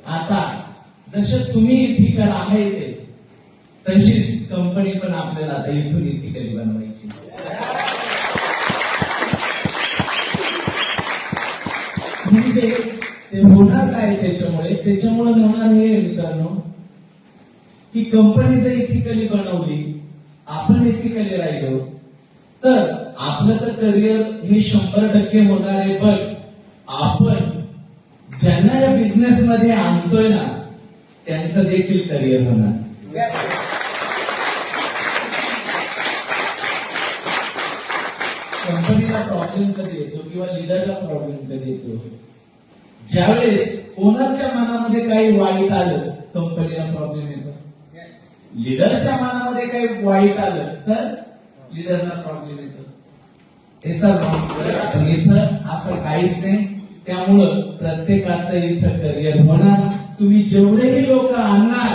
आता जसं तुम्ही इथिकल आहे ते तशीच कंपनी पण आपल्याला आता इथून इथिकली बनवायची. म्हणजे ते होणार काय त्याच्यामुळे होणार हे मित्रांनो की कंपनी जर इथिकली बनवली, आपण इथिकली राहिलो तर आपलं तर करिअर हे 100% होणार आहे. पण आपण ज्यांना या बिझनेस मध्ये आणतोय ना त्यांचं देखील करिअर होणार. कंपनीला प्रॉब्लेम कधी येतो किंवा लिडरला प्रॉब्लेम कधी येतो? ज्यावेळेस ओनरच्या मनामध्ये काही वाईट आलं कंपनीला प्रॉब्लेम येतो. लिडरच्या मनामध्ये काही वाईट आलं तर लिडरला प्रॉब्लेम येतो. हे सर इथं असं काहीच नाही. त्यामुळं प्रत्येकाचं इथं करिअर होणार. तुम्ही जेवढेही लोक आणणार